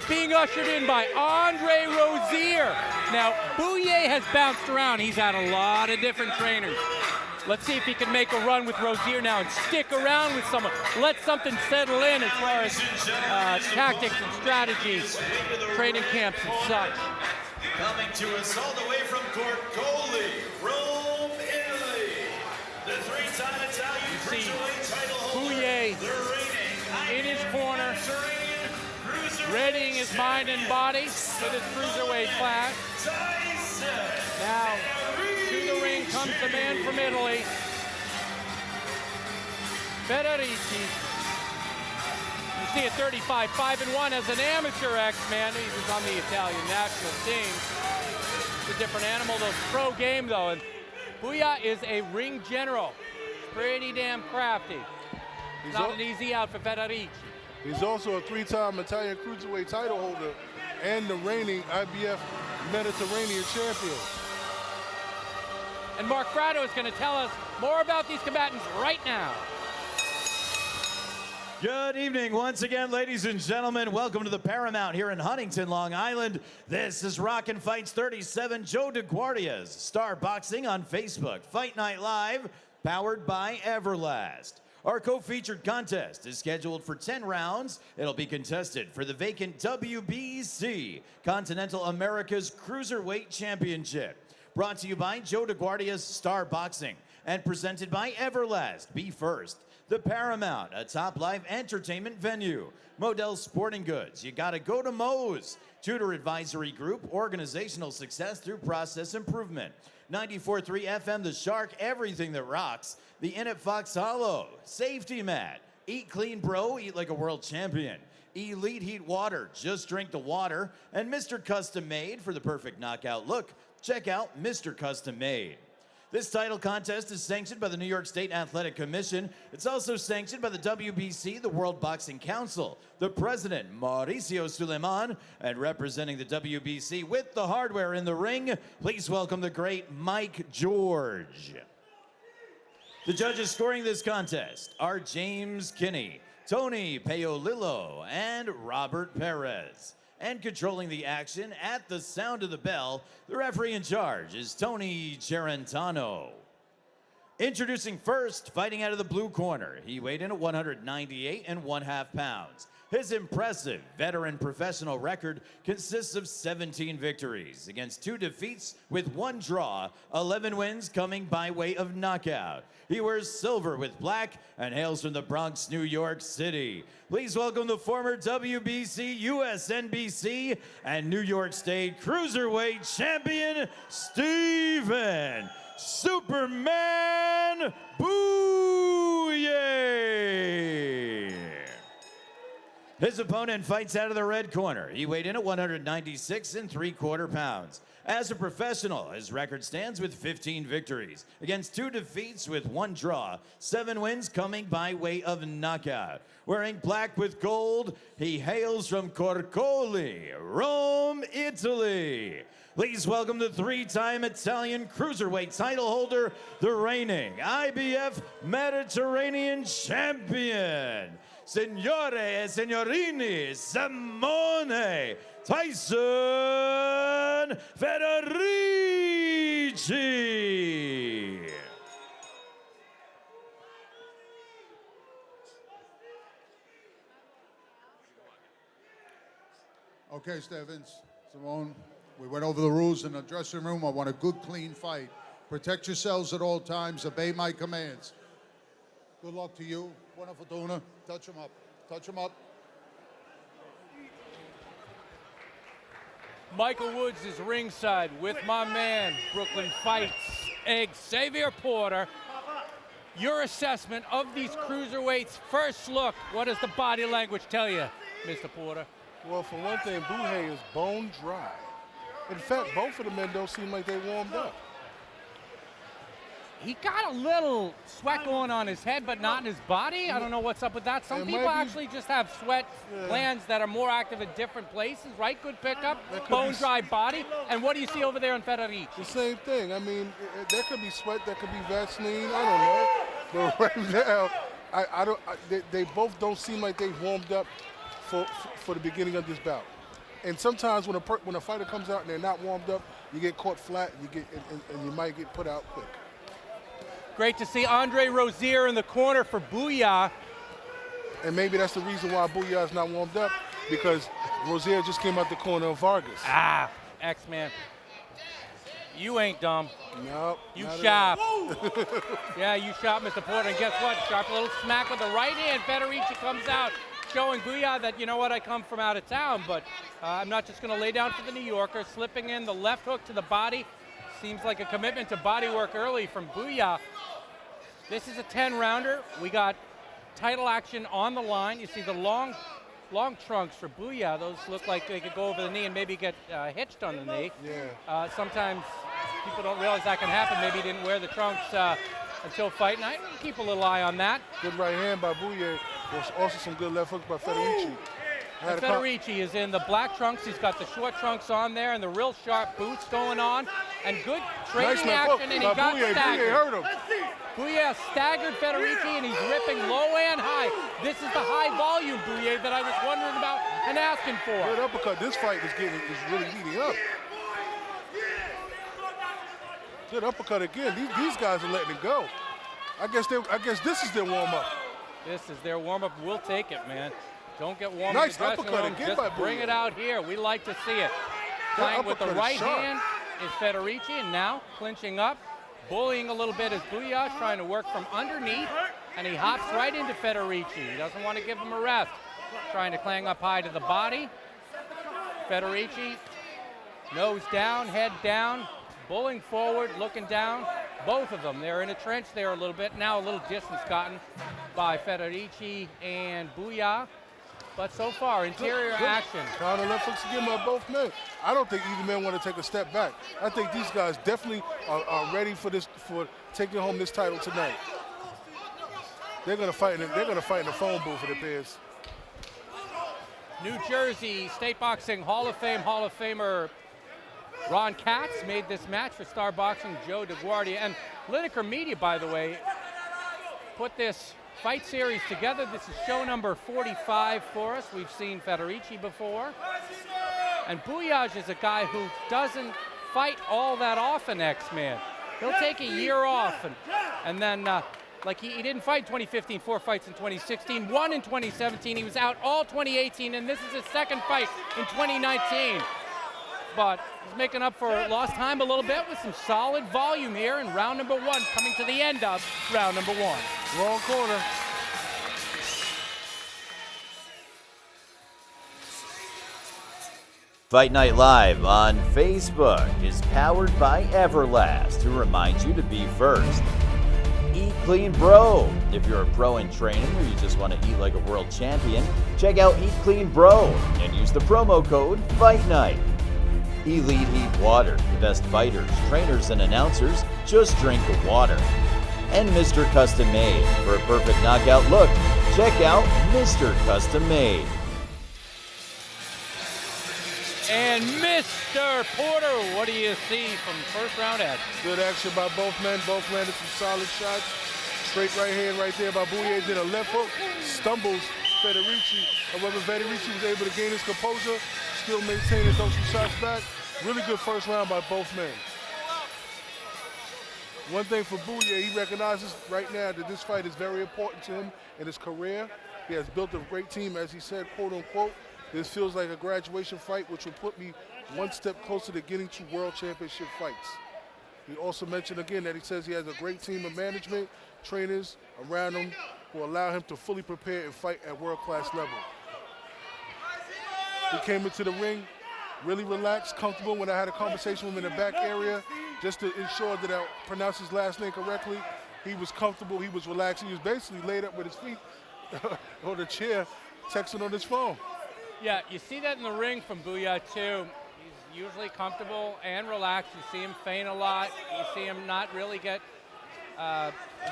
being ushered in by Andre Rozier. Now, Bujaj has bounced around. He's had a lot of different trainers. Let's see if he can make a run with Rozier now and stick around with someone. Let something settle in as far as tactics and strategies, training camps and such. Coming to us all the way from Corcoli, Rome, Italy. The three-time Italian cruiserweight title holder, Bujaj in his corner, readying his mind and body for this cruiserweight class. Now, to the ring comes the man from Italy, Federici. You see at 35, 5-1 as an amateur X-Man. He was on the Italian national team. It's a different animal, the pro game though. And Bujaj is a ring general. Pretty damn crafty. It's not an easy out for Federici. He's also a three-time Italian cruiserweight title holder and the reigning IBF Mediterranean champion. And Mark Fratto is going to tell us more about these combatants right now. Good evening once again, ladies and gentlemen. Welcome to the Paramount here in Huntington, Long Island. This is Rockin' Fights 37. Joe DeGuardia's Star Boxing on Facebook. Fight Night Live, powered by Everlast. Our co-featured contest is scheduled for 10 rounds. It'll be contested for the vacant WBC, Continental America's Cruiserweight Championship. Brought to you by Joe DeGuardia's Star Boxing and presented by Everlast. Be first. The Paramount, a top live entertainment venue. Model Sporting Goods, you gotta go to Moe's. Tutor Advisory Group, organizational success through process improvement. 94.3 FM, The Shark, everything that rocks. The Inn at Fox Hollow, Safety Mat. Eat clean, bro, eat like a world champion. Elite Heat Water, just drink the water. And Mr. Custom Made for the perfect knockout look. Check out Mr. Custom Made. This title contest is sanctioned by the New York State Athletic Commission. It's also sanctioned by the WBC, the World Boxing Council, the president, Mauricio Suleiman, and representing the WBC with the hardware in the ring, please welcome the great Mike George. The judges scoring this contest are James Kinney, Tony Paolillo, and Robert Perez. And controlling the action at the sound of the bell, the referee in charge is Tony Gerentano. Introducing first, fighting out of the blue corner. He weighed in at 198 1/2 pounds. His impressive veteran professional record consists of 17 victories against 2 defeats with 1 draw, 11 wins coming by way of knockout. He wears silver with black and hails from the Bronx, New York City. Please welcome the former WBC, USNBC, and New York State Cruiserweight champion, Stivens Superman Bujaj. His opponent fights out of the red corner. He weighed in at 196 3/4 pounds. As a professional, his record stands with 15 victories against 2 defeats with 1 draw, 7 wins coming by way of knockout. Wearing black with gold, he hails from Corcoli, Rome, Italy. Please welcome the 3-time Italian cruiserweight title holder, the reigning IBF Mediterranean champion, Signore e signorini, Simone TYSON Federici. Okay, Stivens, Simone, we went over the rules in the dressing room. I want a good, clean fight. Protect yourselves at all times. Obey my commands. Good luck to you. Buona fortuna. Touch him up. Touch him up. Michael Woods is ringside with my man, Brooklyn Fights, Xavier Porter. Your assessment of these cruiserweights, first look, what does the body language tell you, Mr. Porter? Well, for one thing, Bujaj is bone dry. In fact, both of the men don't seem like they warmed up. He got a little sweat going on his head, but not in his body. I don't know what's up with that. Some people actually just have sweat glands that are more active in different places, right? Good pickup, bone dry body. And what do you see over there in Federici? The same thing. I mean, there could be sweat, there could be Vaseline, I don't know. But right now, they both don't seem like they warmed up for the beginning of this bout. And sometimes when a fighter comes out and they're not warmed up, you get caught flat and you might get put out quick. Great to see Andre Rozier in the corner for Bujaj. And maybe that's the reason why Bujaj is not warmed up, because Rozier just came out the corner of Vargas. Ah, X-Man. You ain't dumb. Nope. You sharp. Yeah, you sharp, Mr. Porter. And guess what? Sharp little smack with the right hand. Federici comes out, showing Bujaj that, you know what, I come from out of town, but I'm not just going to lay down for the New Yorker. Slipping in the left hook to the body. Seems like a commitment to body work early from Bujaj. This is a 10-rounder. We got title action on the line. You see the long trunks for Bujaj. Those look like they could go over the knee and maybe get hitched on the knee. Yeah. Sometimes people don't realize that can happen. Maybe he didn't wear the trunks until fight night. Keep a little eye on that. Good right hand by Bujaj. There's also some good left hooks by Federici. And Federici is in the black trunks. He's got the short trunks on there and the real sharp boots going on. And good trading action, and he got staggered. Bujaj hurt him. Bujaj staggered Federici, and he's ripping low and high. This is the high volume Bujaj that I was wondering about and asking for. Good uppercut. This fight is really heating up. Good uppercut again. These guys are letting it go. I guess this is their warm up. This is their warm up. We'll take it, man. Don't get warm Nice up. uppercut again by Just bring Bujaj. it out here. We like to see it. Playing with the right hand is Federici, and now clinching up, bullying a little bit is Bujaj, trying to work from underneath, and he hops right into Federici. He doesn't want to give him a rest. Trying to clang up high to the body. Federici, nose down, head down, bullying forward, looking down. Both of them, they're in a trench there a little bit. Now a little distance gotten by Federici and Bujaj. But so far, interior action. Counter left hooks again by both men. I don't think either man want to take a step back. I think these guys definitely are ready for taking home this title tonight. They're gonna fight. They're gonna fight in the phone booth, it appears. New Jersey State Boxing Hall of Fame Hall of Famer Ron Katz made this match for Star Boxing, Joe DeGuardia. And Lineker Media, by the way, put this fight series together. This is show number 45 for us. We've seen Federici before. And Bujaj is a guy who doesn't fight all that often, X-Man. He'll take a year off, and then, like he didn't fight in 2015, 4 fights in 2016, 1 in 2017. He was out all 2018, and this is his second fight in 2019. But he's making up for lost time a little bit with some solid volume here in round number 1, coming to the end of round number 1. Wrong corner. Fight Night Live on Facebook is powered by Everlast, who reminds you to be first. Eat Clean Bro. If you're a pro in training or you just want to eat like a world champion, check out Eat Clean Bro and use the promo code Fight Night. Elite Heat Water. The best fighters, trainers, and announcers just drink the water. And Mr. Custom Made. For a perfect knockout look, check out Mr. Custom Made. And Mr. Porter, what do you see from first round action? Good action by both men. Both landed some solid shots. Straight right hand right there by Bujaj. Then a left hook. Stumbles Federici. However, Federici was able to gain his composure. Still maintain and throw some shots back. Really good first round by both men. One thing for Bujaj, he recognizes right now that this fight is very important to him in his career. He has built a great team, as he said, quote unquote. This feels like a graduation fight, which will put me one step closer to getting to world championship fights. He also mentioned again that he says he has a great team of management, trainers around him who allow him to fully prepare and fight at world-class level. He came into the ring really relaxed, comfortable. When I had a conversation with him in the back area, just to ensure that I pronounced his last name correctly, he was comfortable, he was relaxed. He was basically laid up with his feet on the chair, texting on his phone. Yeah, you see that in the ring from Bujaj too. He's usually comfortable and relaxed. You see him feint a lot. You see him not really get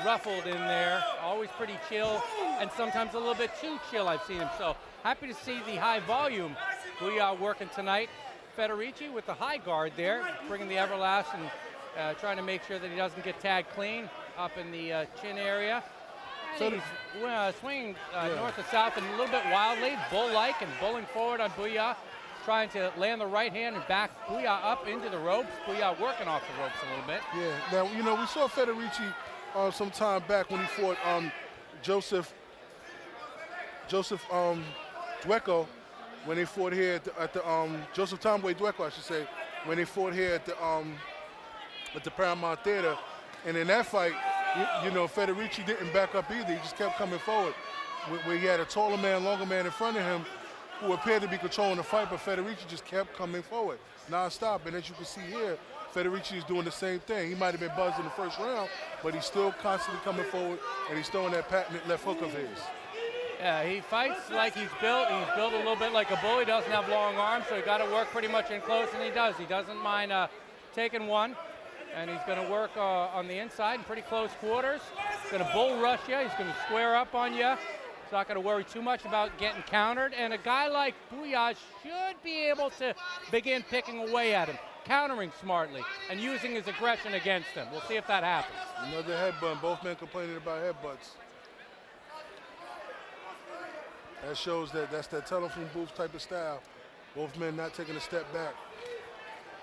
ruffled in there. Always pretty chill, and sometimes a little bit too chill, I've seen him. So happy to see the high volume Bujaj working tonight. Federici with the high guard there, bringing the Everlast and trying to make sure that he doesn't get tagged clean up in the chin area. He's swinging north to south and a little bit wildly, bull-like, and bulling forward on Bujaj. trying to land the right hand and back Bujaj up into the ropes. Bujaj working off the ropes a little bit. Yeah, now, you know, we saw Federici some time back when he fought Joseph Dweko, when they fought here at the Joseph Tomboy Dweko, I should say, when they fought here at the Paramount Theater. And in that fight, you know, Federici didn't back up either. He just kept coming forward. Where he had a taller man, longer man in front of him who appeared to be controlling the fight, but Federici just kept coming forward non-stop. And as you can see here, Federici is doing the same thing. He might have been buzzed in the first round, but he's still constantly coming forward, and he's throwing that patented left hook of his. Yeah, he fights like he's built. He's built a little bit like a bull. He doesn't have long arms, so he got to work pretty much in close, and he does. He doesn't mind taking one, and he's going to work on the inside in pretty close quarters. He's going to bull rush you. He's going to square up on you. He's not going to worry too much about getting countered, and a guy like Bujaj should be able to begin picking away at him, countering smartly, and using his aggression against him. We'll see if that happens. Another headbutt. Both men complaining about headbutts. That shows that that's that telephone booth type of style. Both men not taking a step back.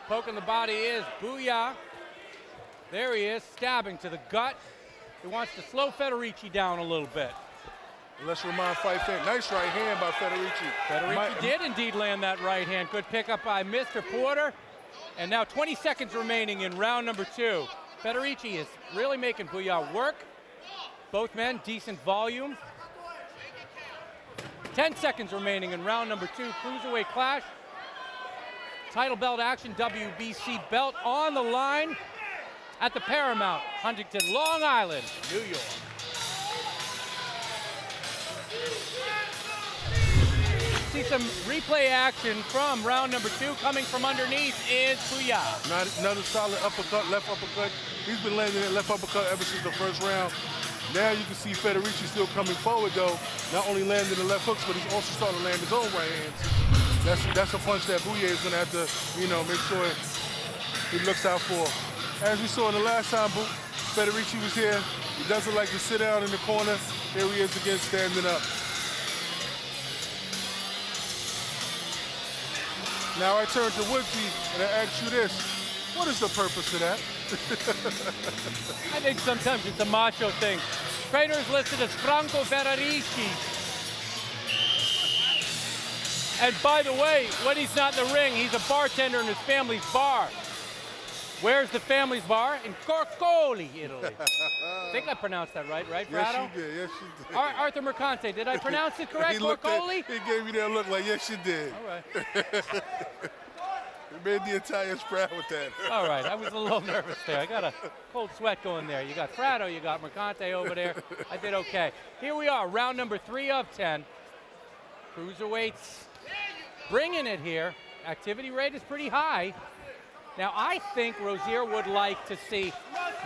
Poking the body is Bujaj. There he is, stabbing to the gut. He wants to slow Federici down a little bit. Let's remind Fight Fan, nice right hand by Federici. Federici did indeed land that right hand. Good pickup by Mr. Porter. And now 20 seconds remaining in round number 2. Federici is really making Bujaj work. Both men, decent volume. 10 seconds remaining in round number 2, cruiserweight clash. Title belt action, WBC belt on the line at the Paramount, Huntington, Long Island, New York. See some replay action from round number 2. Coming from underneath is Bujaj. Another solid uppercut, left uppercut. He's been landing that left uppercut ever since the first round. Now you can see Federici still coming forward, though. Not only landing the left hooks, but he's also starting to land his own right hands. That's a punch that Bujaj is going to have to, you know, make sure he looks out for. As we saw in the last time Federici was here, he doesn't like to sit down in the corner. Here he is again, standing up. Now I turn to Woodsy and I ask you this. What is the purpose of that? I think sometimes it's a macho thing. Trainer is listed as Franco Federici. And by the way, when he's not in the ring, he's a bartender in his family's bar. Where's the family's bar? In Corcoli, Italy. I think I pronounced that right, Frado? Yes, you did. Yes, you did. Arthur Mercante, did I pronounce it correct, Corcoli? He gave me that look like, yes, you did. All right. He made the Italians proud with that. All right, I was a little nervous there. I got a cold sweat going there. You got Frado, you got Mercante over there. I did okay. Here we are, round number 3 of 10. Cruiserweights bringing it here. Activity rate is pretty high. Now, I think Rozier would like to see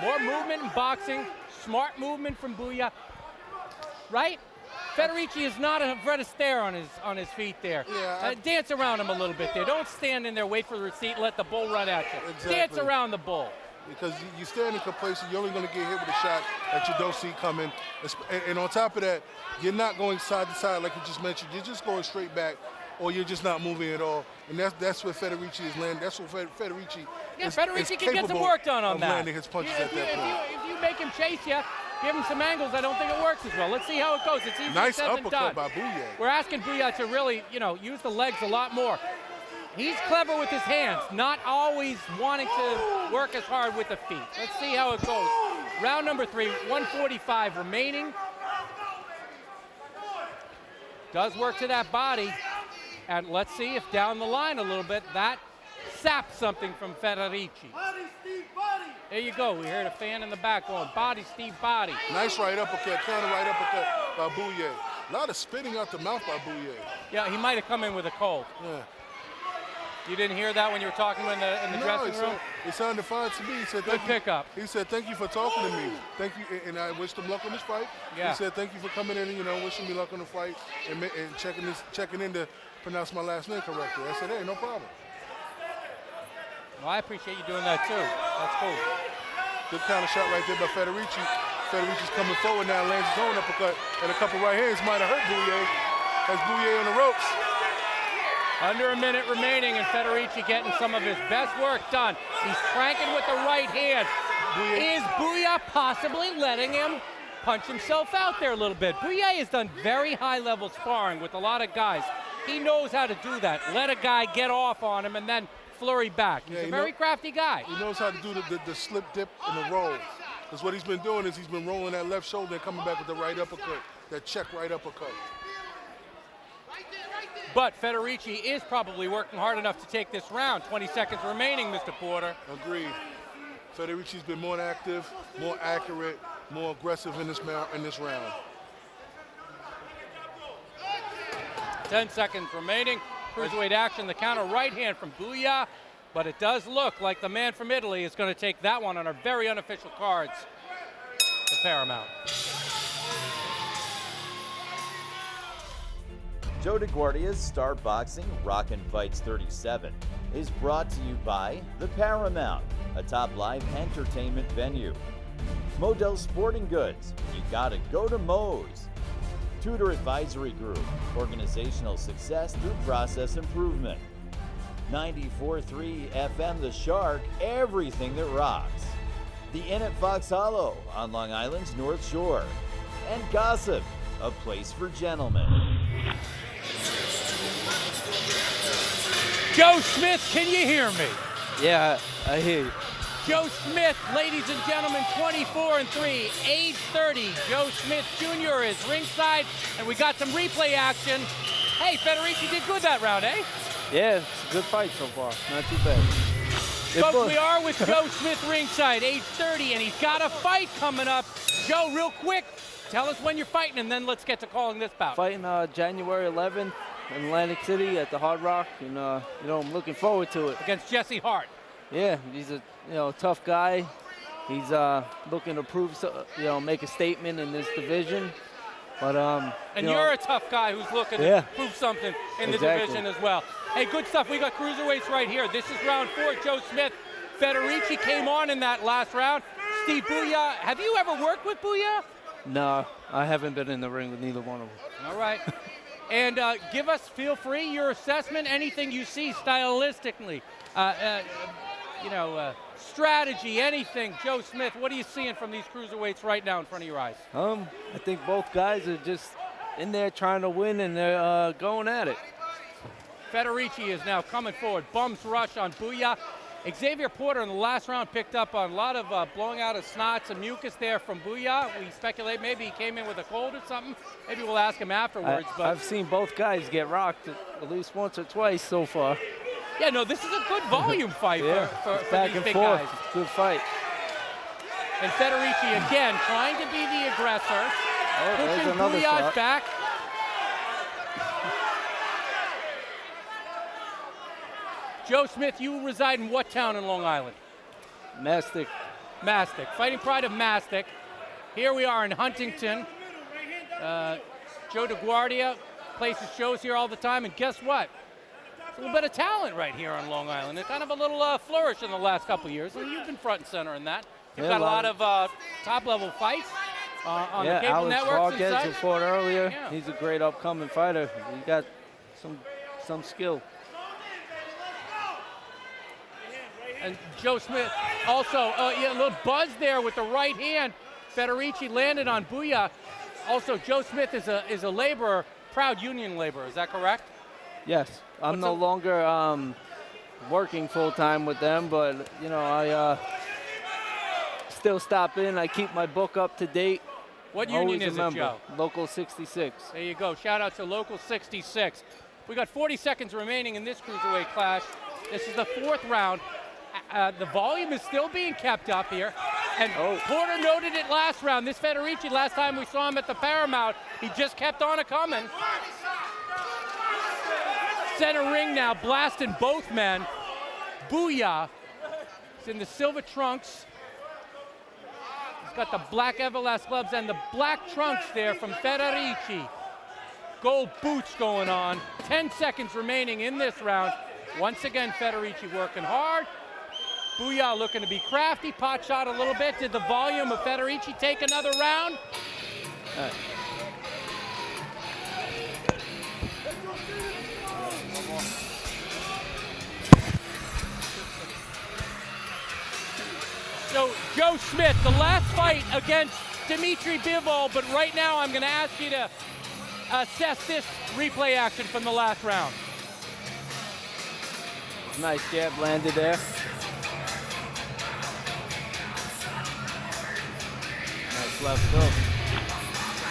more movement in boxing, smart movement from Bujaj, right? Federici is not afraid to stare on his feet there. Yeah, dance around him a little bit there. Don't stand in there, wait for the receipt, let the bull run at you. Exactly. Dance around the bull. Because you stand in complacent, you're only going to get hit with a shot that you don't see coming. And on top of that, you're not going side to side like you just mentioned. You're just going straight back, or you're just not moving at all. And that's where Federici is landing. That's what Federici is Federici can get some work done on that. Landing his punches at that point. If you make him chase you, give him some angles, I don't think it works as well. Let's see how it goes. It's easier nice said than done. uppercut by Bujaj. We're asking Bujaj to really, use the legs a lot more. He's clever with his hands, not always wanting to work as hard with the feet. Let's see how it goes. Round number 3, 145 remaining. Does work to that body. And let's see if down the line a little bit, that saps something from Federici. Body, Steve, body. There you go. We heard a fan in the back going, body, Steve, body. Nice right uppercut, counter right uppercut by Bujaj. A lot of spitting out the mouth by Bujaj. Yeah, he might have come in with a cold. Yeah. You didn't hear that when you were talking in the dressing room? It sounded fine to me. He said, good pickup. He said, thank you for talking to me. Thank you, and I wished him luck on this fight. Yeah. He said, thank you for coming in and, wishing me luck on the fight and checking in to pronounce my last name correctly. I said, hey, no problem. Well, I appreciate you doing that too. That's cool. Good counter shot right there by Federici. Federici's coming forward now, lands his own uppercut, and a couple right hands might have hurt Bujaj. Has Bujaj on the ropes. Under a minute remaining, and Federici getting some of his best work done. He's cranking with the right hand. Is Bujaj possibly letting him punch himself out there a little bit? Bujaj has done very high-level sparring with a lot of guys. He knows how to do that. Let a guy get off on him and then flurry back. He's a very crafty guy. He knows how to do the slip dip and the roll. Because what he's been doing is he's been rolling that left shoulder and coming back with the right uppercut, that check right uppercut. But Federici is probably working hard enough to take this round. 20 seconds remaining, Mr. Porter. Agreed. Federici's been more active, more accurate, more aggressive in this round. 10 seconds remaining. Cruiserweight action, the counter right hand from Bujaj. But it does look like the man from Italy is going to take that one on our very unofficial cards to Paramount. Joe DeGuardia's Star Boxing Rockin' Fights 37 is brought to you by the Paramount, a top live entertainment venue. Model Sporting Goods, you gotta go to Moe's. Tudor Advisory Group, organizational success through process improvement. 94.3 FM The Shark, everything that rocks. The Inn at Fox Hollow on Long Island's North Shore. And Gossip, a place for gentlemen. Joe Smith, can you hear me? Yeah, I hear you. Joe Smith, ladies and gentlemen, 24-3, age 30. Joe Smith Jr. is ringside, and we got some replay action. Hey, Federici did good that round, eh? Yeah, it's a good fight so far. Not too bad. Folks, we are with Joe Smith ringside, age 30, and he's got a fight coming up. Joe, real quick, tell us when you're fighting, and then let's get to calling this bout. Fighting January 11th in Atlantic City at the Hard Rock, and I'm looking forward to it. Against Jesse Hart. Yeah, he's a tough guy. He's looking to prove, make a statement in this division. But and you're a tough guy who's looking to prove something in the division as well. Hey, good stuff. We got cruiserweights right here. This is round 4. Joe Smith, Federici came on in that last round. Steve Bujaj, have you ever worked with Bujaj? No, I haven't been in the ring with neither one of them. All right. And give us, feel free, your assessment, anything you see stylistically, strategy, anything. Joe Smith, what are you seeing from these cruiserweights right now in front of your eyes? I think both guys are just in there trying to win, and they're going at it. Federici is now coming forward. Bums rush on Bujaj. Xavier Porter in the last round picked up on a lot of blowing out of snots and mucus there from Bujaj. We speculate maybe he came in with a cold or something. Maybe we'll ask him afterwards. But I've seen both guys get rocked at least once or twice so far. Yeah, no, this is a good volume fight for back these and big forth. guys. Good fight. And Federici again trying to be the aggressor. Pushing another Bujaj shot. back. Joe Smith, you reside in what town in Long Island? Mastic. Mastic. Fighting Pride of Mastic. Here we are in Huntington. Joe DeGuardia places shows here all the time, and guess what? There's a little bit of talent right here on Long Island. It's kind of a little flourish in the last couple of years, and you've been front and center in that. You've got a lot of top-level fights on the cable Alex networks and Vargas, such. who fought earlier. Yeah. He's a great upcoming fighter. He got some skill. And Joe Smith also, a little buzz there with the right hand. Federici landed on Bujaj. Also, Joe Smith is a laborer, proud union laborer. Is that correct? Yes, I'm no longer working full-time with them, but, I still stop in. I keep my book up to date. What union is it, Joe? Local 66. There you go. Shout out to Local 66. We got 40 seconds remaining in this cruiserweight clash. This is the 4th round. The volume is still being kept up here. And Porter noted it last round. This Federici, last time we saw him at the Paramount, he just kept on a-coming. Center ring now, blasting both men. Bujaj is in the silver trunks. He's got the black Everlast gloves and the black trunks there from Federici. Gold boots going on. 10 seconds remaining in this round. Once again, Federici working hard. Bujaj looking to be crafty, pot shot a little bit. Did the volume of Federici take another round? Joe Smith, the last fight against Dimitri Bivol, but right now I'm going to ask you to assess this replay action from the last round. Nice jab landed there. Nice left hook.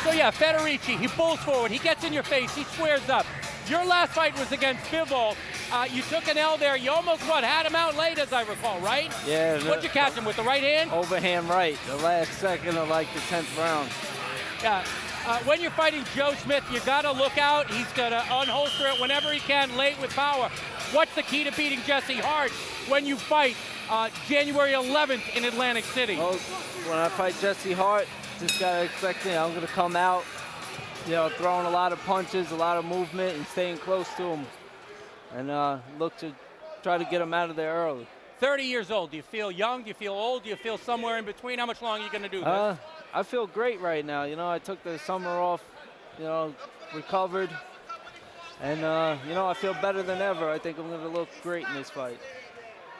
So yeah, Federici, he pulls forward, he gets in your face, he squares up. Your last fight was against Bivol. You took an L there. You almost, had him out late, as I recall, right? Yeah. What'd you catch him with, the right hand? Overhand right, the last second of like the 10th round. Yeah. When you're fighting Joe Smith, you gotta look out. He's gonna unholster it whenever he can, late with power. What's the key to beating Jesse Hart when you fight January 11th in Atlantic City? Well, when I fight Jesse Hart, just gotta expect I'm gonna come out, throwing a lot of punches, a lot of movement, and staying close to him. And look to try to get him out of there early. 30 years old. Do you feel young? Do you feel old? Do you feel somewhere in between? How much longer are you going to do this? I feel great right now. I took the summer off, recovered. And, I feel better than ever. I think I'm going to look great in this fight.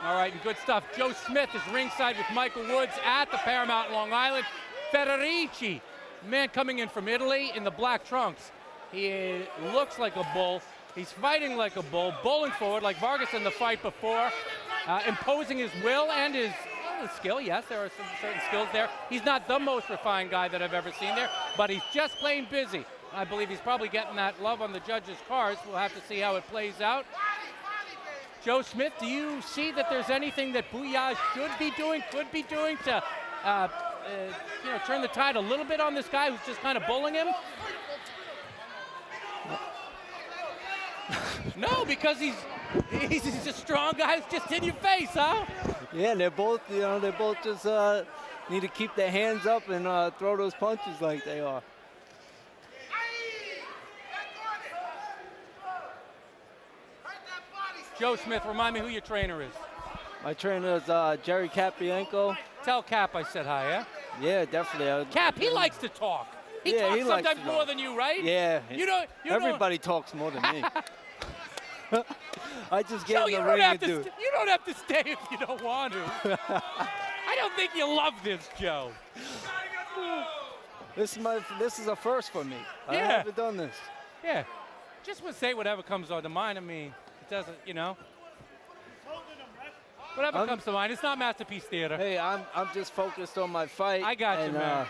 All right, and good stuff. Joe Smith is ringside with Michael Woods at the Paramount Long Island. Federici, man coming in from Italy in the black trunks. He looks like a bull. He's fighting like a bull, bowling forward like Vargas in the fight before, imposing his will and his skill. Yes, there are some certain skills there. He's not the most refined guy that I've ever seen there, but he's just plain busy. I believe he's probably getting that love on the judges' cards. We'll have to see how it plays out. Joe Smith, do you see that there's anything that Bujaj should be doing, could be doing to turn the tide a little bit on this guy who's just kind of bullying him? No, because he's a strong guy who's just in your face, huh? Yeah, they're both just need to keep their hands up and throw those punches like they are. Joe Smith, remind me who your trainer is. My trainer is Jerry Capienko. Tell Cap I said hi, yeah? Yeah, definitely. Cap, he likes to talk. He talks sometimes more than you, right? Yeah. Everybody talks more than me. I just get Joe, in the ring and do it. You don't have to stay if you don't want to. I don't think you love this, Joe. This is a first for me. I haven't done this. Yeah. Just say whatever comes on to mind. I mean, it doesn't, Whatever comes to mind. It's not Masterpiece Theater. Hey, I'm just focused on my fight. I got you, man.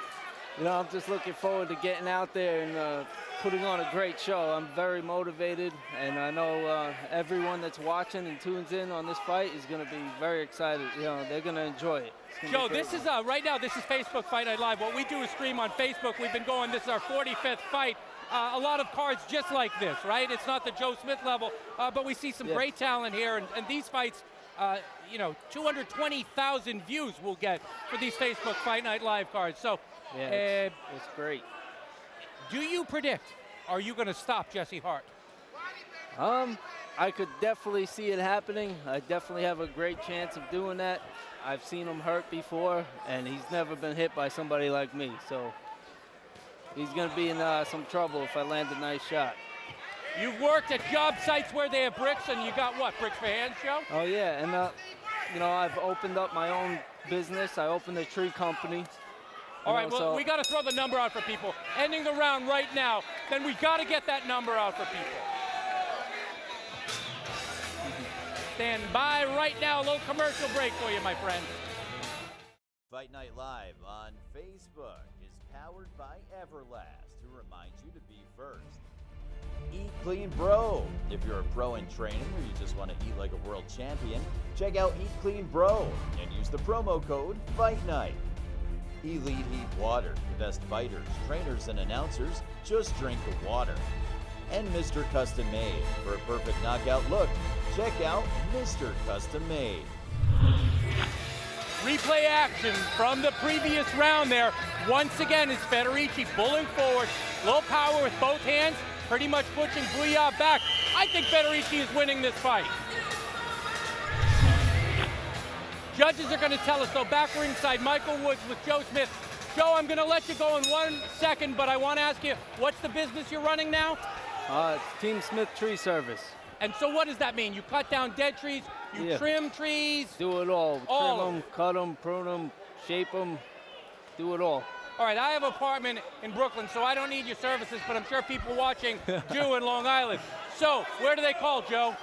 I'm just looking forward to getting out there and putting on a great show. I'm very motivated, and I know everyone that's watching and tunes in on this fight is going to be very excited. They're going to enjoy it. Joe, this is right now. This is Facebook Fight Night Live. What we do is stream on Facebook. We've been going. This is our 45th fight. A lot of cards just like this, right? It's not the Joe Smith level, but we see some great talent here, and these fights. 220,000 views we'll get for these Facebook Fight Night Live cards. So, it's great. Do you predict? Are you going to stop Jesse Hart? I could definitely see it happening. I definitely have a great chance of doing that. I've seen him hurt before, and he's never been hit by somebody like me. So he's going to be in some trouble if I land a nice shot. You've worked at job sites where they have bricks, and you got what, bricks for hands, Joe? Oh, yeah, and, I've opened up my own business. I opened a tree company. All right, well, we got to throw the number out for people. Ending the round right now, then we got to get that number out for people. Stand by right now. A little commercial break for you, my friend. Fight Night Live on Facebook is powered by Everlast, who reminds you to be first. Eat Clean Bro. If you're a pro in training or you just want to eat like a world champion, check out Eat Clean Bro and use the promo code Fight Night. Elite Heat Water. The best fighters, trainers, and announcers just drink the water. And Mr. Custom Made. For a perfect knockout look, check out Mr. Custom Made. Replay action from the previous round there. Once again, is Federici pulling forward. Low power with both hands, pretty much pushing Bujaj back. I think Federici is winning this fight. Judges are going to tell us, though, back ringside, Michael Woods with Joe Smith. Joe, I'm going to let you go in 1 second, but I want to ask you, what's the business you're running now? It's Team Smith Tree Service. And so what does that mean? You cut down dead trees, you trim trees? Do it all. Trim them, cut them, prune them, shape them, do it all. All right, I have an apartment in Brooklyn, so I don't need your services, but I'm sure people watching do in Long Island. So, where do they call, Joe?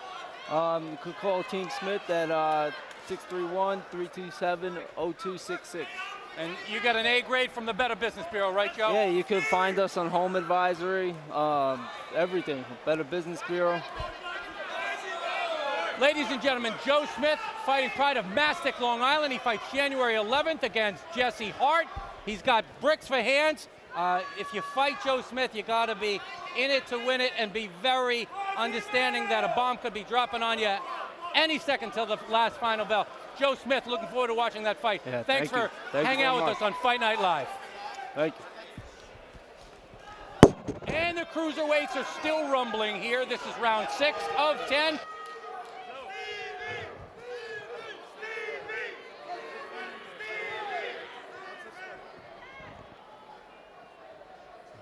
You could call Team Smith at 631-327-0266. And you got an A grade from the Better Business Bureau, right, Joe? Yeah, you could find us on Home Advisory, everything, Better Business Bureau. Ladies and gentlemen, Joe Smith fighting pride of Mastic, Long Island. He fights January 11th against Jesse Hart. He's got bricks for hands. If you fight Joe Smith, you got to be in it to win it and be very understanding that a bomb could be dropping on you any second till the last final bell. Joe Smith, looking forward to watching that fight. Yeah, Thanks for Thank hanging out with us on Fight Night Live. Thank you. And the cruiserweights are still rumbling here. This is round 6 of 10.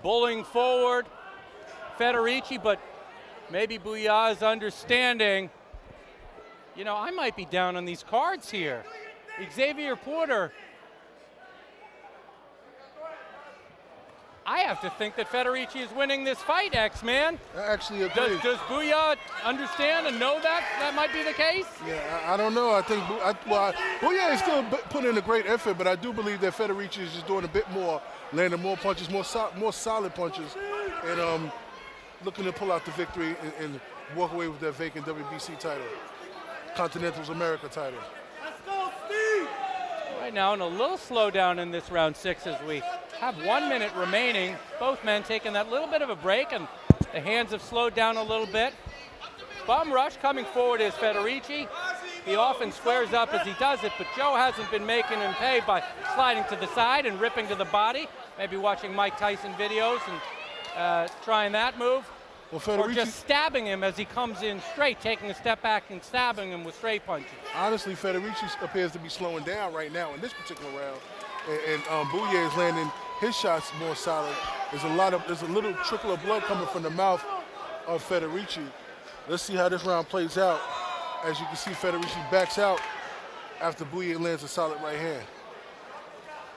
Bulling forward, Federici, but maybe Bujaj understanding. You know, I might be down on these cards here. Xavier Porter. I have to think that Federici is winning this fight, X-Man. I actually agree. Does Bujaj understand and know that that might be the case? Yeah, I don't know. I think Bujaj is still putting in a great effort, but I do believe that Federici is just doing a bit more, landing more punches, more solid punches, and looking to pull out the victory and walk away with that vacant WBC title, Continental's America title. Right now, and a little slowdown in this round 6 as we have 1 minute remaining. Both men taking that little bit of a break, and the hands have slowed down a little bit. Bum rush coming forward is Federici. He often squares up as he does it, but Joe hasn't been making him pay by sliding to the side and ripping to the body. Maybe watching Mike Tyson videos and trying that move. Well, or just stabbing him as he comes in straight, taking a step back and stabbing him with straight punches. Honestly, Federici appears to be slowing down right now in this particular round, and Bujaj is landing his shots more solid. There's a little trickle of blood coming from the mouth of Federici. Let's see how this round plays out. As you can see, Federici backs out after Bujaj lands a solid right hand.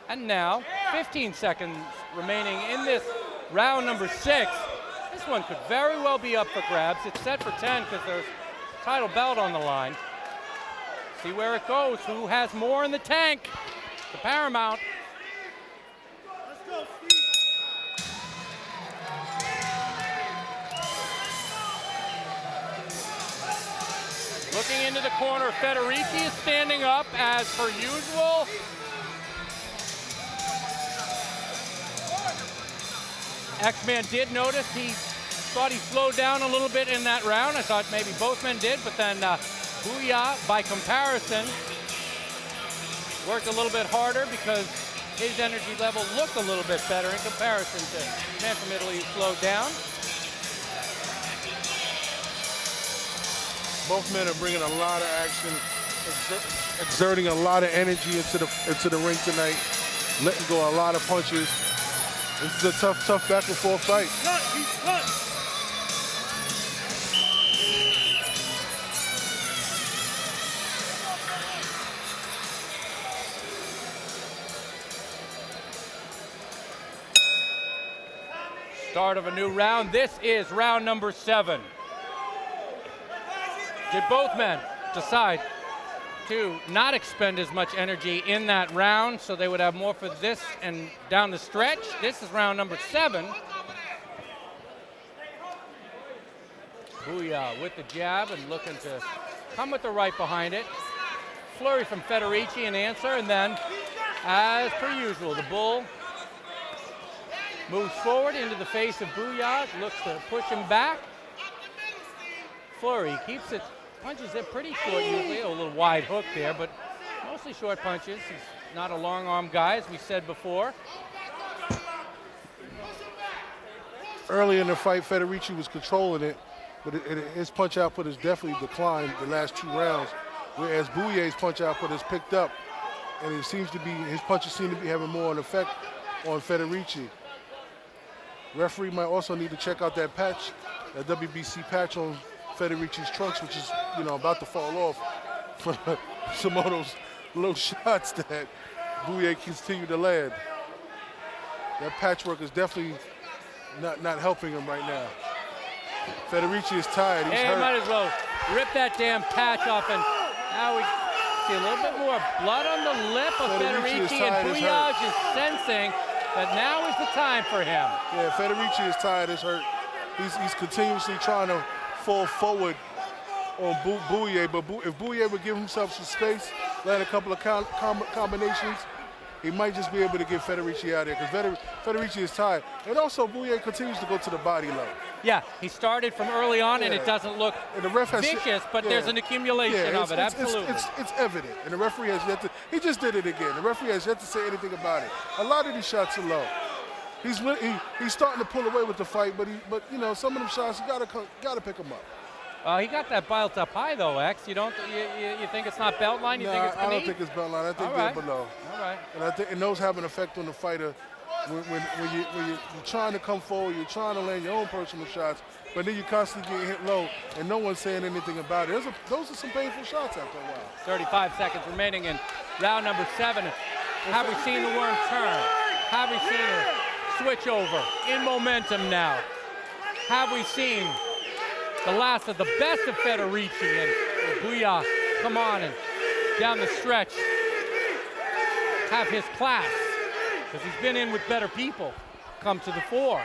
And now, 15 seconds remaining in this round number 6. This one could very well be up for grabs. It's set for 10 because there's a title belt on the line. See where it goes. Who has more in the tank? The Paramount. Let's go, Steve. Looking into the corner, Federici is standing up as per usual. X-Man did notice he thought he slowed down a little bit in that round. I thought maybe both men did, but then Bujaj, by comparison, worked a little bit harder because his energy level looked a little bit better in comparison to the man from Italy who slowed down. Both men are bringing a lot of action, exerting a lot of energy into the ring tonight, letting go a lot of punches. This is a tough back and forth fight. Cut, he's cut. Start of a new round. This is round number 7. Did both men decide to not expend as much energy in that round so they would have more for this and down the stretch? This is round number 7. Bujaj with the jab and looking to come with the right behind it. Flurry from Federici in answer, and then, as per usual, the bull moves forward into the face of Bujaj, looks to push him back. Flurry keeps it, punches it pretty short usually, a little wide hook there, but mostly short punches. He's not a long arm guy, as we said before. Early in the fight, Federici was controlling it, but his punch output has definitely declined the last 2 rounds, whereas Bujaj's punch output has picked up, and it seems to be, his punches seem to be having more an effect on Federici. Referee might also need to check out that patch, that WBC patch on Federici's trunks, which is, you know, about to fall off for some of those low shots that Bujaj continued to land. That patchwork is definitely not helping him right now. Federici is tired. He's Hey, hurt. might as well rip that damn patch off, and now we see a little bit more blood on the lip of Federici is Federici, tired, and he's Bujaj is sensing that now is the time for him. Yeah, Federici is tired. Is hurt. He's continuously trying to fall forward on Bujaj, but if Bujaj would give himself some space, land a couple of combinations, he might just be able to get Federici out of there, because Federici is tired. And also, Bujaj continues to go to the body low. Yeah, he started from early on, and it Yeah. doesn't look And the ref has vicious, but yeah. there's an accumulation of it, absolutely. It's evident, and the referee has yet to, he just did it again. The referee has yet to say anything about it. A lot of these shots are low. He's starting to pull away with the fight, but you know, some of them shots, you gotta pick them up. He got that belt up high, though, X. You think it's not belt line? You think it's I beneath? don't think it's belt line. I think All they're right. below. All right. And those have an effect on the fighter when you're trying to come forward, you're trying to land your own personal shots, but then you constantly get hit low, and no one's saying anything about it. Those are some painful shots after a while. 35 seconds remaining in round number 7. Have we seen the worm turn? Have we seen her switch over in momentum now? Have we seen the last of the best of Federici, and Bujaj come on and down the stretch have his class, because he's been in with better people, come to the fore.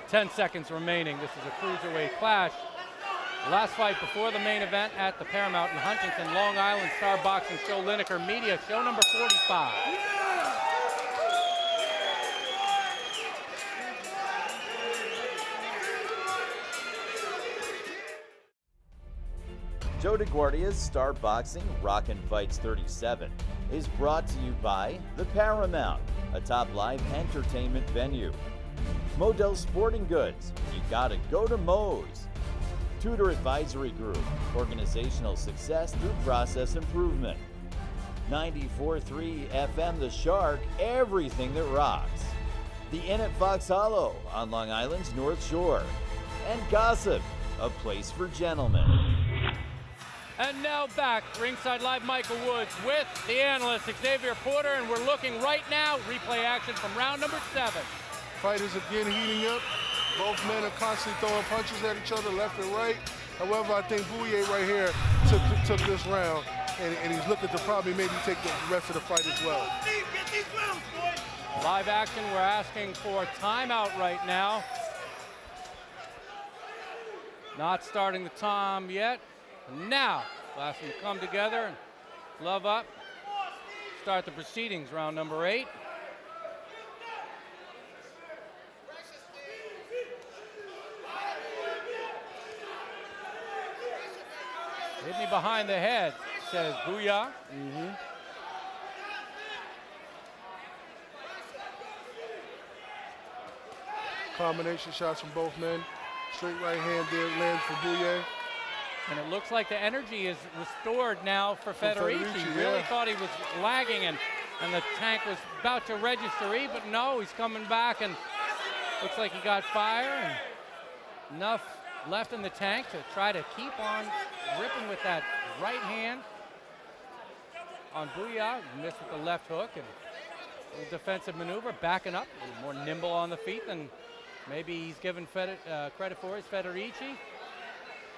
Ten seconds remaining. This is a cruiserweight clash. The last fight before the main event at the Paramount in Huntington, Long Island, Star Boxing Show, Lineker Media, show number 45. Joe DeGuardia's Star Boxing Rockin' Fights 37 is brought to you by the Paramount, a top live entertainment venue. Model Sporting Goods, you gotta go to Moe's. Tudor Advisory Group, organizational success through process improvement. 94.3 FM The Shark, everything that rocks. The Inn at Fox Hollow on Long Island's North Shore. And Gossip, a place for gentlemen. And now back, ringside live, Michael Woods with the analyst Xavier Porter, and we're looking right now, replay action from round number 7. Fighters again heating up. Both men are constantly throwing punches at each other left and right. However, I think Bujaj right here took this round, and he's looking to probably maybe take the rest of the fight as well. Live action, we're asking for timeout right now. Not starting the time yet. Now, last them come together and glove up. Start the proceedings, round number 8. Hit me behind the head, says Bujaj. Combination shots from both men. Straight right hand there lands for Bujaj. And it looks like the energy is restored now for Federici. Federici, Really yeah. thought he was lagging, and the tank was about to register E, but no, he's coming back, and looks like he got fire and enough left in the tank to try to keep on ripping with that right hand on Bujaj. Missed with the left hook, and a little defensive maneuver, backing up, a little more nimble on the feet than maybe he's given credit for his Federici.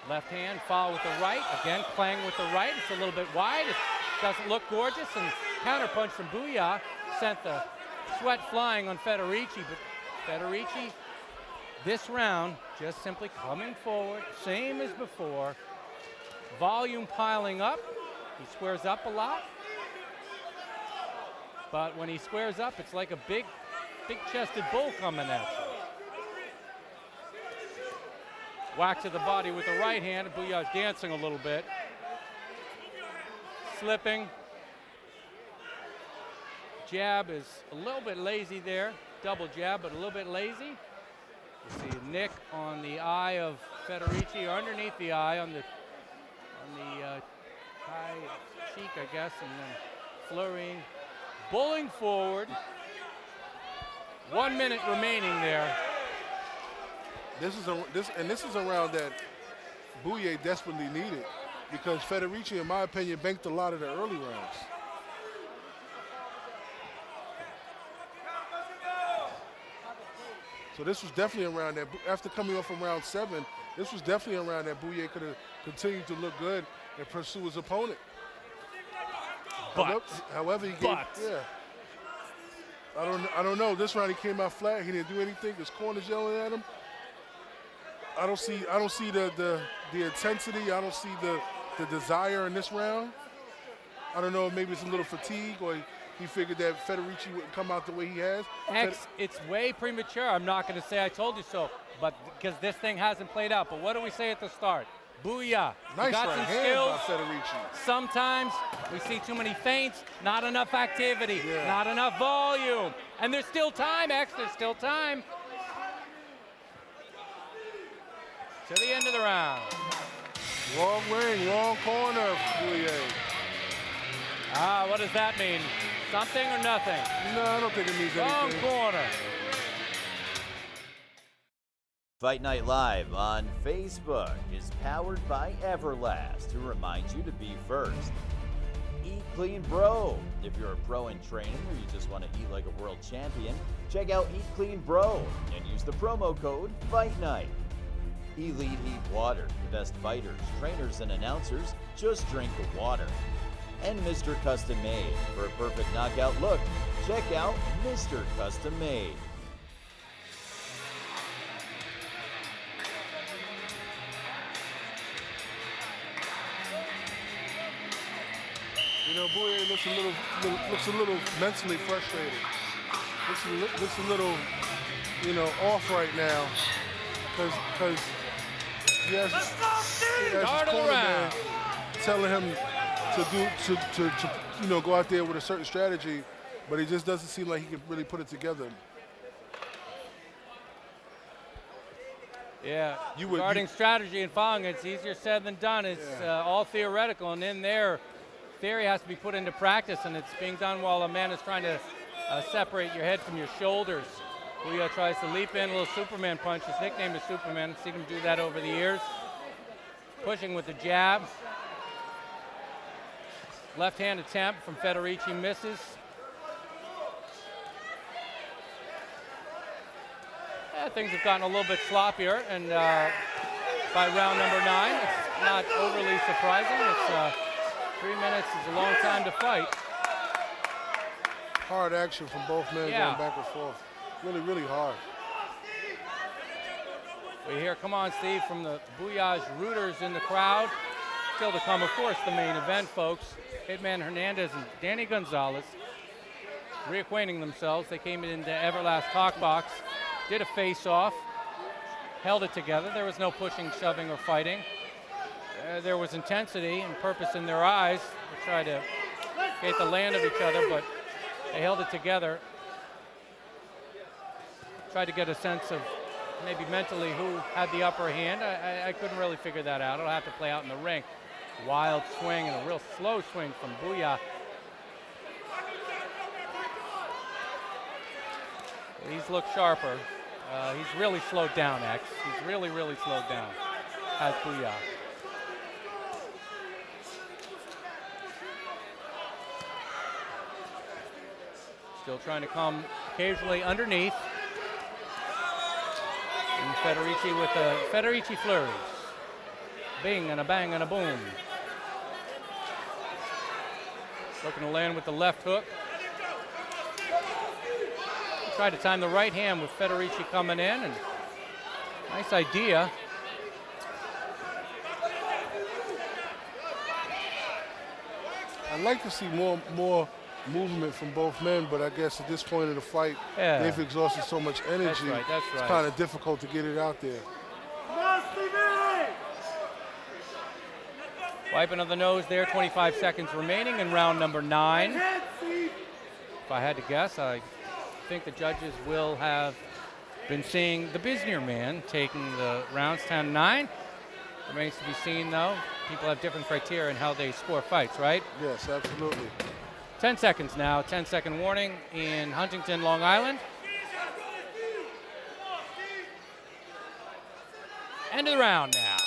Left hand, follow with the right. Again, playing with the right. It's a little bit wide. It doesn't look gorgeous. And counterpunch from Bujaj sent the sweat flying on Federici. But Federici, this round, just simply coming forward, same as before. Volume piling up. He squares up a lot. But when he squares up, it's like a big-chested bull coming at you. Whack to the body with the right hand, and Bujaj dancing a little bit. Slipping. Jab is a little bit lazy there. Double jab, but a little bit lazy. You see a nick on the eye of Federici, or underneath the eye on the high cheek, I guess, and then flurrying. Bulling forward. 1 minute remaining there. This is a round that Bujaj desperately needed. because Federici, in my opinion, banked a lot of the early rounds. So this was definitely around that. After coming off from round 7, this was definitely around that Bujaj could have continued to look good and pursue his opponent. However, he gave, yeah. I don't know. This round he came out flat. He didn't do anything. His corner's yelling at him. I don't see the intensity. I don't see the desire in this round. I don't know. Maybe it's a little fatigue, or he figured that Federici wouldn't come out the way he has. It's way premature. I'm not going to say I told you so, but because this thing hasn't played out. But what do we say at the start? Booyah. Nice got right some hand skills. by Federici. Sometimes we see too many feints, not enough activity, not enough volume. And there's still time, X. There's still time. To the end of the round. Wrong ring, wrong corner, Bujaj. What does that mean? Something or nothing? No, I don't think it means Wrong anything. corner. Fight Night Live on Facebook is powered by Everlast, who reminds you to be first. Eat Clean Bro. If you're a pro in training or you just want to eat like a world champion, check out Eat Clean Bro and use the promo code Fight Night. Elite Heat Water. The best fighters, trainers, and announcers just drink the water. And Mr. Custom Made. For a perfect knockout look, check out Mr. Custom Made. You know, Bujaj looks a little mentally frustrated. Looks a little, off right now, because he has his cornerman telling him to go out there with a certain strategy, but he just doesn't seem like he can really put it together. Yeah, regarding strategy and following, it's easier said than done. It's all theoretical, and in there, theory has to be put into practice, and it's being done while a man is trying to separate your head from your shoulders. Bujaj tries to leap in, a little Superman punch. His nickname is Superman. I've seen him do that over the years. Pushing with the jab. Left hand attempt from Federici misses. Things have gotten a little bit sloppier, and by round number 9, it's not overly surprising. It's 3 minutes is a long time to fight. Hard action from both men going back and forth. Really, really hard. We hear, come on, Steve, from the Bujaj rooters in the crowd. Still to come, of course, the main event, folks. Hitman Hernandez and Danny Gonzalez reacquainting themselves. They came into Everlast Talk Box, did a face-off, held it together. There was no pushing, shoving, or fighting. There was intensity and purpose in their eyes. They tried to get the land of each other, but they held it together. Tried to get a sense of maybe mentally who had the upper hand. I couldn't really figure that out. It'll have to play out in the ring. Wild swing and a real slow swing from Bujaj. He's looked sharper. He's really slowed down, X. He's really, really slowed down, has Bujaj. Still trying to come occasionally underneath. And Federici with the Federici flurries. Bing and a bang and a boom. Looking to land with the left hook. Tried to time the right hand with Federici coming in, and nice idea. I'd like to see more movement from both men, but I guess at this point of the fight, they've exhausted so much energy. That's right, that's right. It's kind of difficult to get it out there. Wiping of the nose there, 25 seconds remaining in round number 9. If I had to guess, I think the judges will have been seeing the busier man taking the rounds 10-9. Remains to be seen, though. People have different criteria in how they score fights, right? Yes, absolutely. 10 seconds now, 10-second warning in Huntington, Long Island. End of the round now.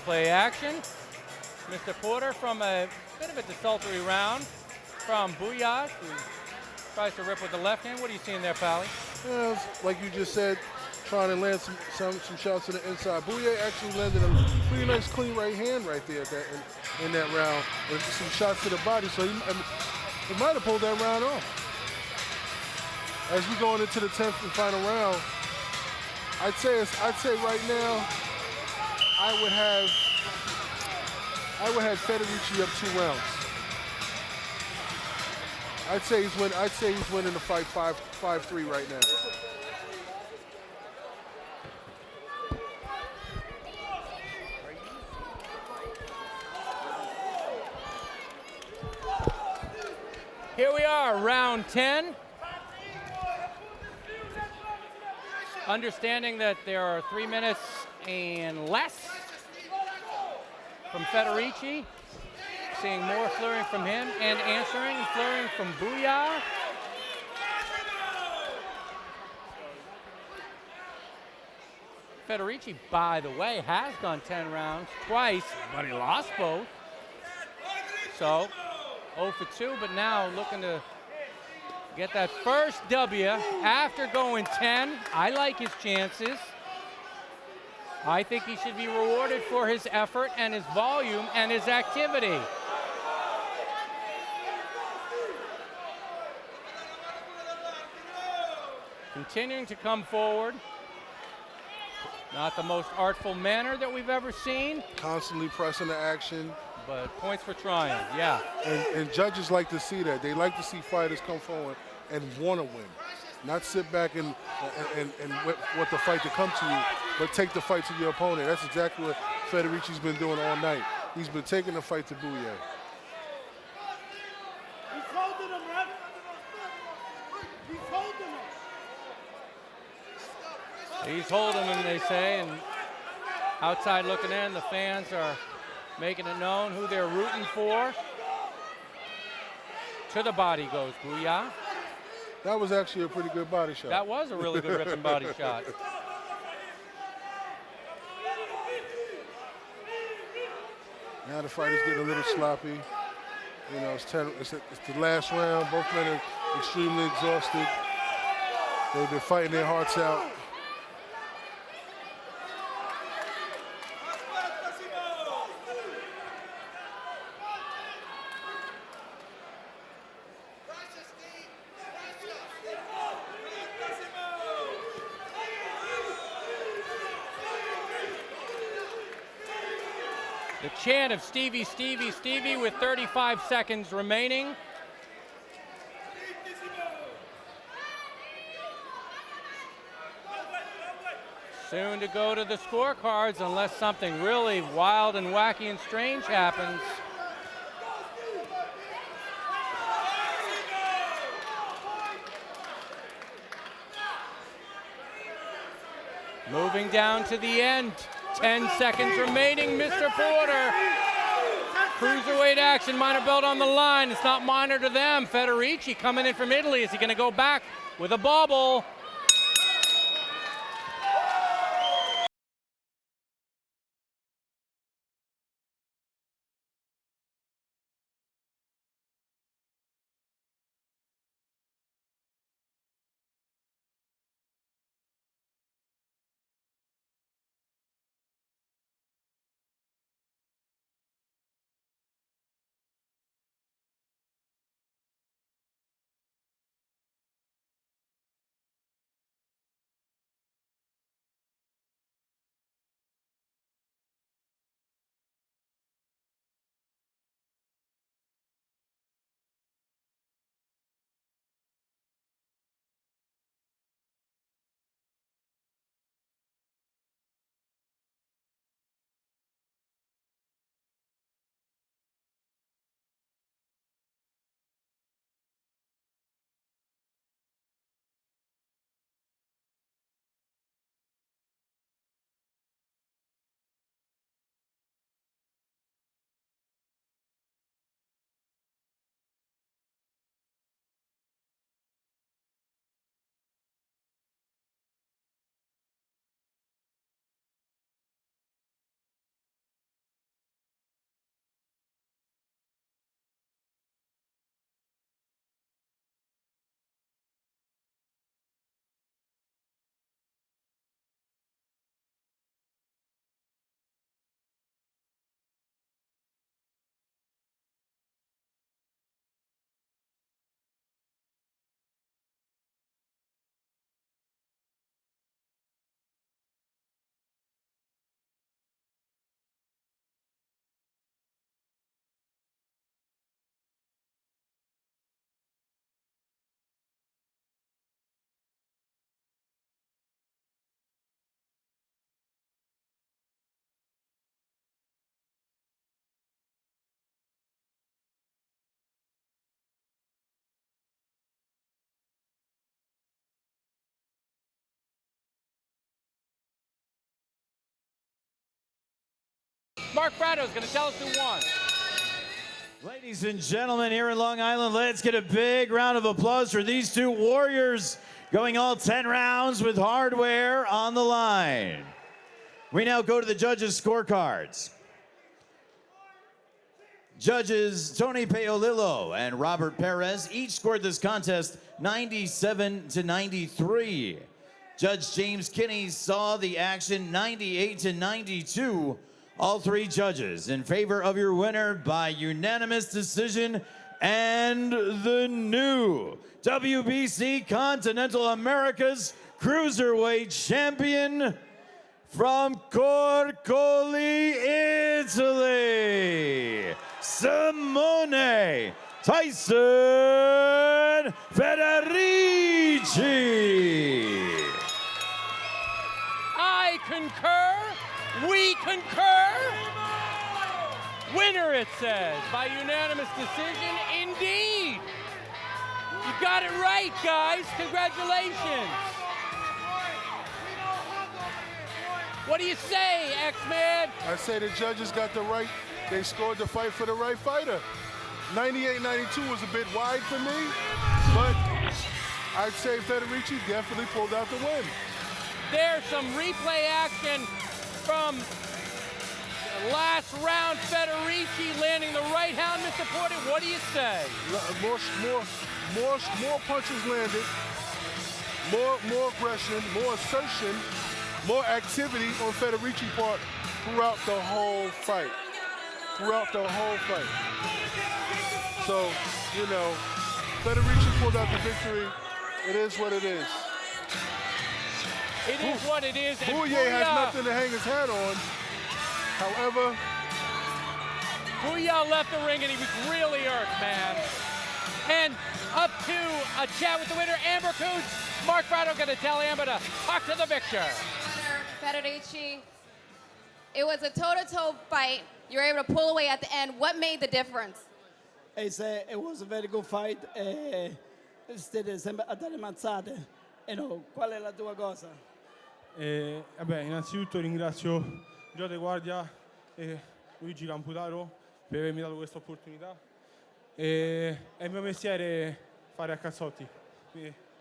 play action. Mr. Porter from a bit of a desultory round from Bujaj, who tries to rip with the left hand. What are you seeing there, Pally? Yeah, it's like you just said, trying to land some shots to the inside. Bouye actually landed a pretty nice clean right hand right there in that round with some shots to the body, so he might have pulled that round off. As we going into the 10th and final round, I'd say right now I would have Federici up 2 rounds. I'd say he's winning the fight 5-3 right now. Here we are, round 10. Understanding that there are 3 minutes and less from Federici. Seeing more flurrying from him and answering, flurrying from Bujaj. Federici, by the way, has gone 10 rounds twice, but he lost both. So, 0 for 2, but now looking to get that first W after going 10. I like his chances. I think he should be rewarded for his effort and his volume and his activity. Continuing to come forward. Not the most artful manner that we've ever seen. Constantly pressing the action. But points for trying, yeah. And judges like to see that. They like to see fighters come forward and want to win. Not sit back and want the fight to come to you, but take the fight to your opponent. That's exactly what Federici's been doing all night. He's been taking the fight to Bouye. He's holding him, ref. He's holding him. He's holding him, they say, and outside looking in, the fans are making it known who they're rooting for. To the body goes Bujaj. That was actually a pretty good body shot. That was a really good ripping body shot. Now the fight is getting a little sloppy. You know, it's the last round. Both men are extremely exhausted. They've been fighting their hearts out. The chant of Stevie, Stevie, Stevie with 35 seconds remaining. Soon to go to the scorecards unless something really wild and wacky and strange happens. Moving down to the end. 10 seconds remaining, Mr. Porter. Cruiserweight action, minor belt on the line. It's not minor to them. Federici coming in from Italy. Is he going to go back with a bobble? Mark Prado's going to tell us who won. Ladies and gentlemen, here in Long Island, let's get a big round of applause for these two warriors going all 10 rounds with hardware on the line. We now go to the judges' scorecards. Judges Tony Paolillo and Robert Perez each scored this contest 97-93. Judge James Kinney saw the action 98-92. All three judges in favor of your winner by unanimous decision and the new WBC Continental America's Cruiserweight champion from Corcoli, Italy, Simone TYSON Federici. I concur. We concur. Winner, it says, by unanimous decision. Indeed. You got it right, guys. Congratulations. What do you say, X-Man? I say the judges got the right, they scored the fight for the right fighter. 98-92 was a bit wide for me, but I'd say Federici definitely pulled out the win. There's some replay action from the last round. Federici landing the right hand, Mr. Porter. What do you say? More punches landed, more aggression, more assertion, more activity on Federici's part throughout the whole fight. So, you know, Federici pulled out the victory. It is what it is. It is what it is. Bujaj has nothing to hang his hat on. However, Bujaj left the ring and he was really irked, man. And up to a chat with the winner, Amber Coots. Mark Prado going to tell Amber to talk to the victor. Federici, it was a toe-to-toe fight. You were able to pull away at the end. What made the difference? It was a very good fight. Siete sempre a dare mazzate. Qual è la tua cosa? Vabbè, innanzitutto ringrazio Joe De Guardia e Luigi Camputaro per avermi dato questa opportunità. È il mio mestiere fare a cazzotti.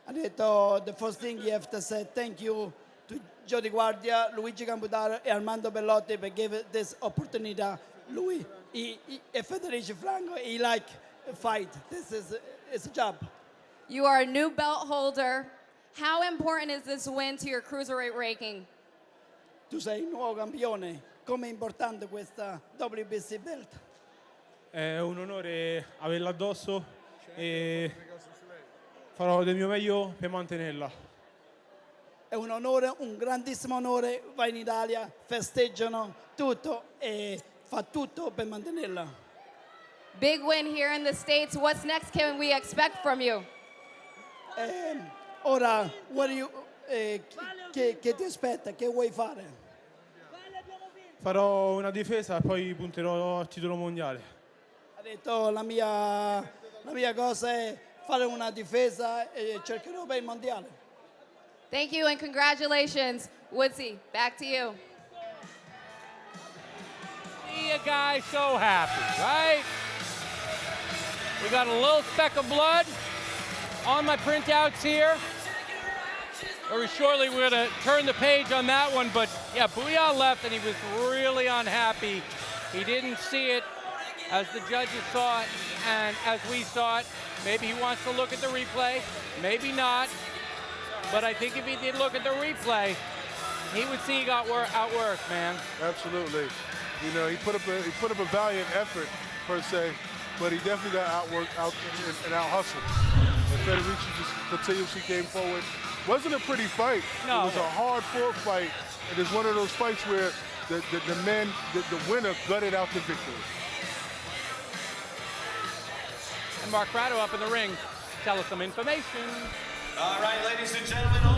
Ha detto, the first thing you have to say thank you to Joe Di Guardia, Luigi Camputaro e Armando Bellotti per give this opportunità. Lui e Federici Franco, he like fight. This is a job. You are a new belt holder. How important is this win to your cruiserweight ranking? Tu sei il nuovo campione. Come è importante questa WBC belt? È un onore averla addosso e farò del mio meglio per mantenerla. È un onore, un grandissimo onore. Va in Italia, festeggiano tutto e fa tutto per mantenerla. Big win here in the States. What's next can we expect from you? Ora, che ti aspetta? Che vuoi fare? Farò una difesa e poi punterò al titolo mondiale. Ha detto la mia cosa è fare una difesa e cercherò per il mondiale. Thank you and congratulations. Woodsy, back to you. See a guy so happy, right? We got a little speck of blood on my printouts here. Very shortly, we're going to turn the page on that one, but yeah, Bujaj left and he was really unhappy. He didn't see it as the judges saw it and as we saw it. Maybe he wants to look at the replay, maybe not. But I think if he did look at the replay, he would see he got outworked, man. absolutely. You know, he put up a valiant effort per se, but he definitely got outworked and out hustled. And Federici just continuously came forward. Wasn't a pretty fight. No. It was a hard-fought fight. It is one of those fights where the winner gutted out the victory. And Mark Prado up in the ring. Tell us some information. All right, ladies and gentlemen.